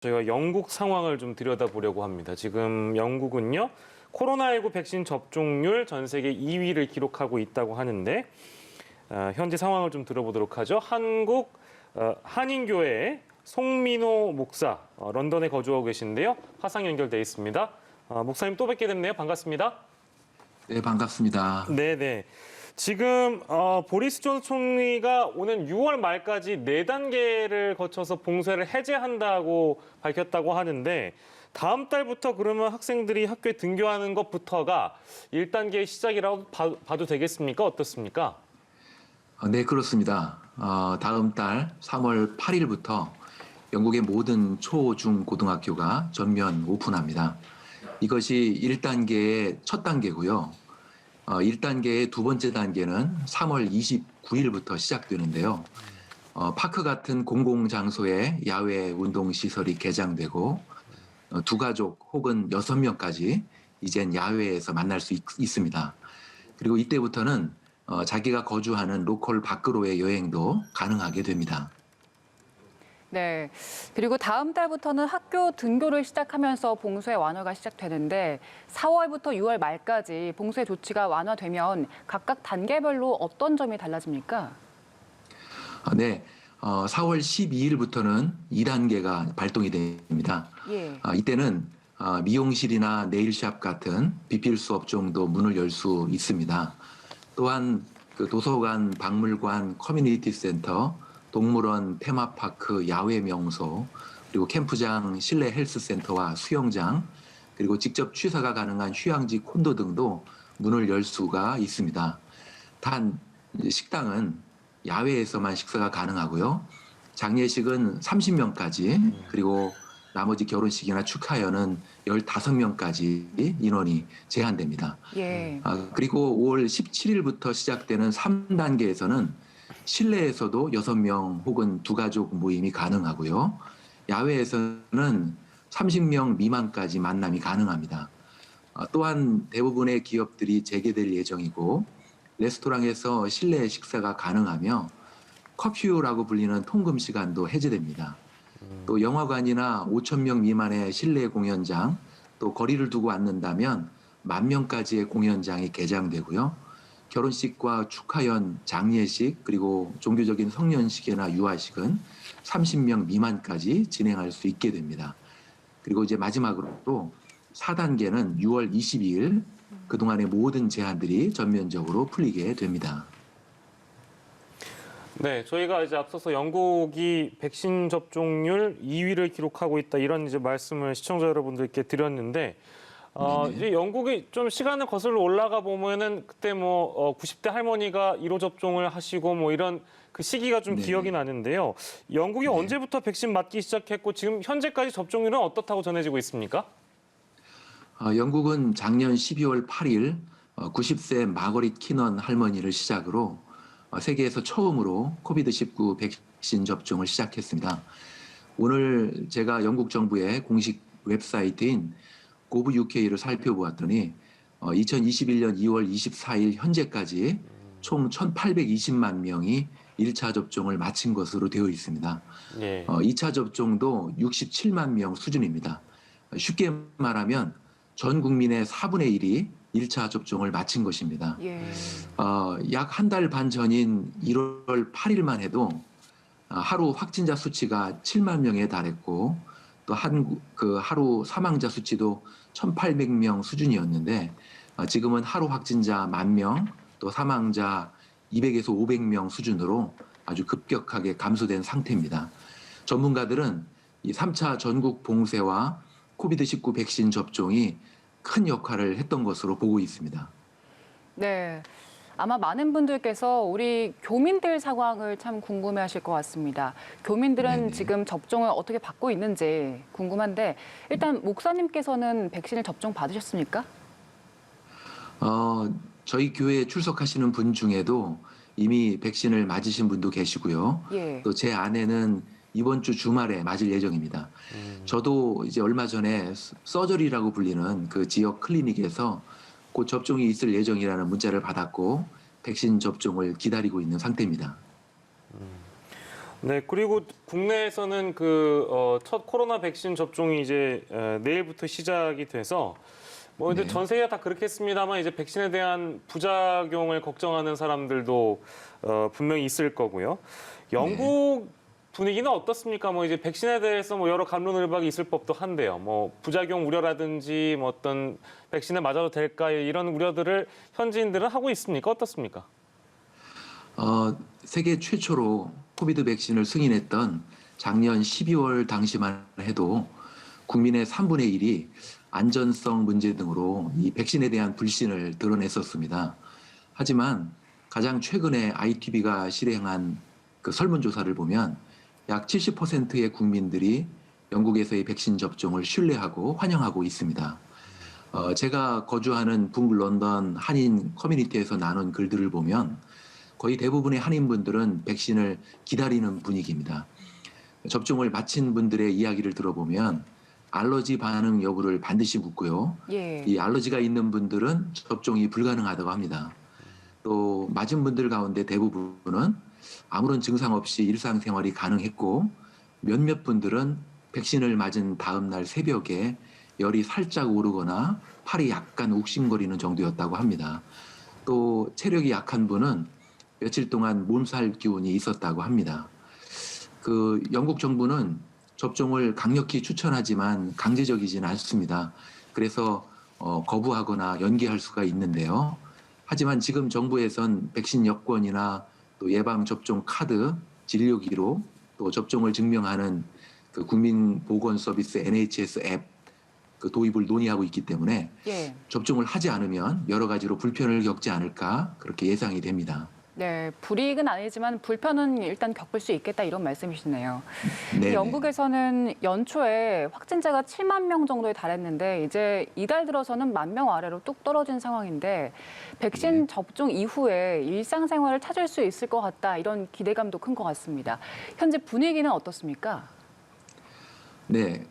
저희가 영국 상황을 좀 들여다보려고 합니다. 지금 영국은요, 코로나19 백신 접종률 전 세계 2위를 기록하고 있다고 하는데, 현재 상황을 좀 들어보도록 하죠. 한국 한인교회 송민호 목사, 런던에 거주하고 계신데요. 화상 연결돼 있습니다. 목사님 또 뵙게 됐네요. 반갑습니다. 네, 반갑습니다. 네네. 지금 보리스 존슨 총리가 오는 6월 말까지 4단계를 거쳐서 봉쇄를 해제한다고 밝혔다고 하는데 다음 달부터 그러면 학생들이 학교에 등교하는 것부터가 1단계의 시작이라고 봐도 되겠습니까? 어떻습니까? 네, 그렇습니다. 다음 달 3월 8일부터 영국의 모든 초, 중, 고등학교가 전면 오픈합니다. 이것이 1단계의 첫 단계고요. 1단계의 두 번째 단계는 3월 29일부터 시작되는데요. 파크 같은 공공장소에 야외 운동시설이 개장되고 두 가족 혹은 6명까지 이젠 야외에서 만날 수 있습니다. 그리고 이때부터는 자기가 거주하는 로컬 밖으로의 여행도 가능하게 됩니다. 네. 그리고 다음 달부터는 학교 등교를 시작하면서 봉쇄 완화가 시작되는데 4월부터 6월 말까지 봉쇄 조치가 완화되면 각각 단계별로 어떤 점이 달라집니까? 네. 4월 12일부터는 2단계가 발동이 됩니다. 예. 이때는 미용실이나 네일샵 같은 비필수 업종도 문을 열 수 있습니다. 또한 그 도서관, 박물관, 커뮤니티 센터, 동물원, 테마파크, 야외 명소, 그리고 캠프장, 실내 헬스센터와 수영장, 그리고 직접 취사가 가능한 휴양지 콘도 등도 문을 열 수가 있습니다. 단 식당은 야외에서만 식사가 가능하고요. 장례식은 30명까지, 그리고 나머지 결혼식이나 축하연은 15명까지 인원이 제한됩니다. 예. 그리고 5월 17일부터 시작되는 3단계에서는 실내에서도 6명 혹은 두 가족 모임이 가능하고요. 야외에서는 30명 미만까지 만남이 가능합니다. 또한 대부분의 기업들이 재개될 예정이고 레스토랑에서 실내 식사가 가능하며 커퓨라고 불리는 통금 시간도 해제됩니다. 또 영화관이나 5,000명 미만의 실내 공연장, 또 거리를 두고 앉는다면 10,000명까지의 공연장이 개장되고요. 결혼식과 축하연, 장례식, 그리고 종교적인 성년식이나 유아식은 30명 미만까지 진행할 수 있게 됩니다. 그리고 이제 마지막으로 4단계는 6월 22일 그동안의 모든 제한들이 전면적으로 풀리게 됩니다. 네, 저희가 이제 앞서서 영국이 백신 접종률 2위를 기록하고 있다 이런 이제 말씀을 시청자 여러분들께 드렸는데 이제 영국이 좀 시간을 거슬러 올라가 보면은 그때 뭐 90대 할머니가 1호 접종을 하시고 뭐 이런 그 시기가 좀 기억이 나는데요. 영국이 언제부터 백신 맞기 시작했고 지금 현재까지 접종률은 어떻다고 전해지고 있습니까? 영국은 작년 12월 8일 90세 마거릿 키넌 할머니를 시작으로 세계에서 처음으로 코비드-19 백신 접종을 시작했습니다. 오늘 제가 영국 정부의 공식 웹사이트인 gov.uk를 살펴보았더니 2021년 2월 24일 현재까지 총 1,820만 명이 1차 접종을 마친 것으로 되어 있습니다. 예. 2차 접종도 67만 명 수준입니다. 쉽게 말하면 전 국민의 4분의 1이 1차 접종을 마친 것입니다. 예. 약 한 달 반 전인 1월 8일만 해도 하루 확진자 수치가 7만 명에 달했고 또 하루 사망자 수치도 1,800명 수준이었는데 지금은 하루 확진자 10,000명, 또 사망자 200에서 500명 수준으로 아주 급격하게 감소된 상태입니다. 전문가들은 이 3차 전국 봉쇄와 코비드-19 백신 접종이 큰 역할을 했던 것으로 보고 있습니다. 네. 아마 많은 분들께서 우리 교민들 상황을 참 궁금해하실 것 같습니다. 교민들은 지금 접종을 어떻게 받고 있는지 궁금한데 일단 목사님께서는 백신을 접종 받으셨습니까? 저희 교회에 출석하시는 분 중에도 이미 백신을 맞으신 분도 계시고요. 예. 또 제 아내는 이번 주 주말에 맞을 예정입니다. 저도 이제 얼마 전에 서저리라고 불리는 그 지역 클리닉에서 곧 접종이 있을 예정이라는 문자를 받았고 백신 접종을 기다리고 있는 상태입니다. 네, 그리고 국내에서는 첫 코로나 백신 접종이 이제 내일부터 시작이 돼서 뭐 이제 네. 전 세계가 다 그렇겠습니다만 이제 백신에 대한 부작용을 걱정하는 사람들도 분명히 있을 거고요. 영국 분위기는 어떻습니까? 뭐 이제 백신에 대해서 뭐 여러 갑론을박이 있을 법도 한데요. 뭐 부작용 우려라든지 뭐 어떤 백신을 맞아도 될까 이런 우려들을 현지인들은 하고 있습니까? 어떻습니까? 세계 최초로 코비드 백신을 승인했던 작년 12월 당시만 해도 국민의 3분의 1이 안전성 문제 등으로 이 백신에 대한 불신을 드러냈었습니다. 하지만 가장 최근에 ITV가 실행한 그 설문조사를 보면 약 70%의 국민들이 영국에서의 백신 접종을 신뢰하고 환영하고 있습니다. 제가 거주하는 북런던 한인 커뮤니티에서 나눈 글들을 보면 거의 대부분의 한인분들은 백신을 기다리는 분위기입니다. 접종을 마친 분들의 이야기를 들어보면 알러지 반응 여부를 반드시 묻고요. 예. 이 알러지가 있는 분들은 접종이 불가능하다고 합니다. 또 맞은 분들 가운데 대부분은 아무런 증상 없이 일상생활이 가능했고 몇몇 분들은 백신을 맞은 다음 날 새벽에 열이 살짝 오르거나 팔이 약간 욱신거리는 정도였다고 합니다. 또 체력이 약한 분은 며칠 동안 몸살 기운이 있었다고 합니다. 그 영국 정부는 접종을 강력히 추천하지만 강제적이지는 않습니다. 그래서 거부하거나 연기할 수가 있는데요. 하지만 지금 정부에선 백신 여권이나 또 예방 접종 카드, 진료 기록, 또 접종을 증명하는 그 국민보건서비스 NHS 앱 그 도입을 논의하고 있기 때문에 예. 접종을 하지 않으면 여러 가지로 불편을 겪지 않을까 그렇게 예상이 됩니다. 네, 불이익은 아니지만 불편은 일단 겪을 수 있겠다 이런 말씀이시네요. 네. 영국에서는 연초에 확진자가 7만 명 정도에 달했는데 이제 이달 들어서는 1만 명 아래로 뚝 떨어진 상황인데 백신 접종 이후에 일상생활을 찾을 수 있을 것 같다 이런 기대감도 큰 것 같습니다. 현재 분위기는 어떻습니까? 네,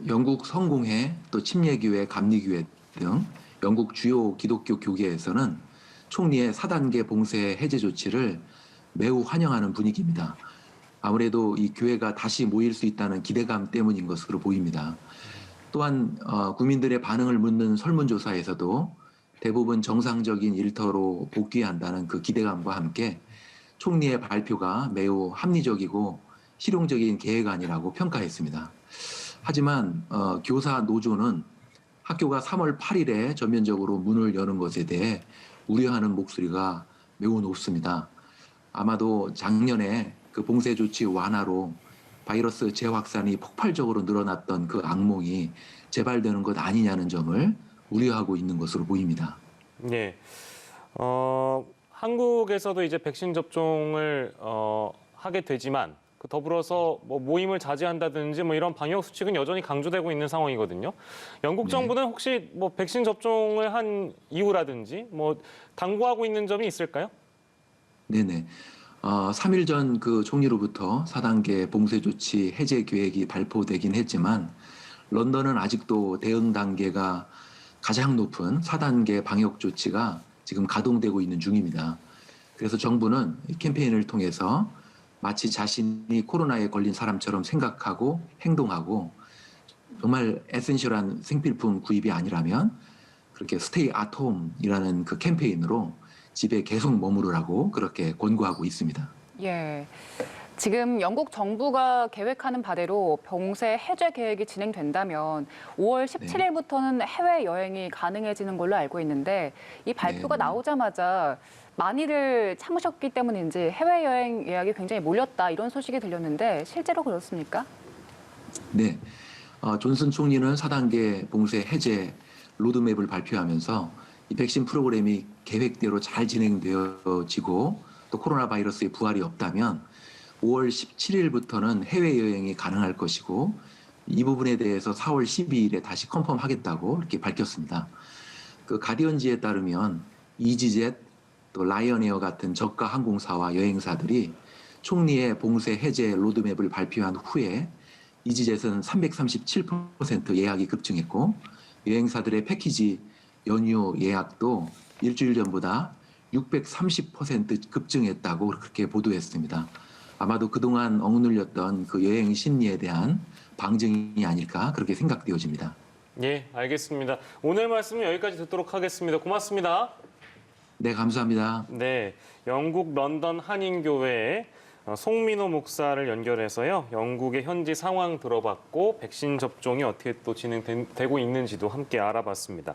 영국 성공회 또 침례교회, 감리교회 등 영국 주요 기독교 교계에서는 총리의 4단계 봉쇄 해제 조치를 매우 환영하는 분위기입니다. 아무래도 이 교회가 다시 모일 수 있다는 기대감 때문인 것으로 보입니다. 또한 국민들의 반응을 묻는 설문조사에서도 대부분 정상적인 일터로 복귀한다는 그 기대감과 함께 총리의 발표가 매우 합리적이고 실용적인 계획안이라고 평가했습니다. 하지만 교사 노조는 학교가 3월 8일에 전면적으로 문을 여는 것에 대해 우려하는 목소리가 매우 높습니다. 아마도 작년에 그 봉쇄 조치 완화로 바이러스 재확산이 폭발적으로 늘어났던 그 악몽이 재발되는 것 아니냐는 점을 우려하고 있는 것으로 보입니다. 네. 한국에서도 이제 백신 접종을 하게 되지만 더불어서 뭐 모임을 자제한다든지 뭐 이런 방역 수칙은 여전히 강조되고 있는 상황이거든요. 영국 정부는 혹시 뭐 백신 접종을 한 이유라든지 뭐 당부하고 있는 점이 있을까요? 네네. 3일 전 그 총리로부터 4단계 봉쇄 조치 해제 계획이 발표되긴 했지만 런던은 아직도 대응 단계가 가장 높은 4단계 방역 조치가 지금 가동되고 있는 중입니다. 그래서 정부는 이 캠페인을 통해서 마치 자신이 코로나에 걸린 사람처럼 생각하고 행동하고 정말 에센셜한 생필품 구입이 아니라면 그렇게 스테이 아트홈이라는 그 캠페인으로 집에 계속 머무르라고 그렇게 권고하고 있습니다. 예. 지금 영국 정부가 계획하는 바대로 봉쇄 해제 계획이 진행된다면 5월 17일부터는 해외여행이 가능해지는 걸로 알고 있는데 이 발표가 나오자마자 많이들 참으셨기 때문인지 해외여행 예약이 굉장히 몰렸다 이런 소식이 들렸는데 실제로 그렇습니까? 네. 존슨 총리는 4단계 봉쇄 해제 로드맵을 발표하면서 이 백신 프로그램이 계획대로 잘 진행되어지고 또 코로나 바이러스의 부활이 없다면 5월 17일부터는 해외여행이 가능할 것이고 이 부분에 대해서 4월 12일에 다시 컨펌하겠다고 이렇게 밝혔습니다. 그 가디언지에 따르면 이지젯 또 라이언에어 같은 저가 항공사와 여행사들이 총리의 봉쇄 해제 로드맵을 발표한 후에 이지젯은 337% 예약이 급증했고 여행사들의 패키지 연휴 예약도 일주일 전보다 630% 급증했다고 그렇게 보도했습니다. 아마도 그동안 억눌렸던 그 여행 심리에 대한 방증이 아닐까 그렇게 생각되어집니다. 예, 알겠습니다. 오늘 말씀은 여기까지 듣도록 하겠습니다. 고맙습니다. 네, 감사합니다. 네, 영국 런던 한인교회의 송민호 목사를 연결해서요. 영국의 현지 상황 들어봤고 백신 접종이 어떻게 또 진행되고 있는지도 함께 알아봤습니다.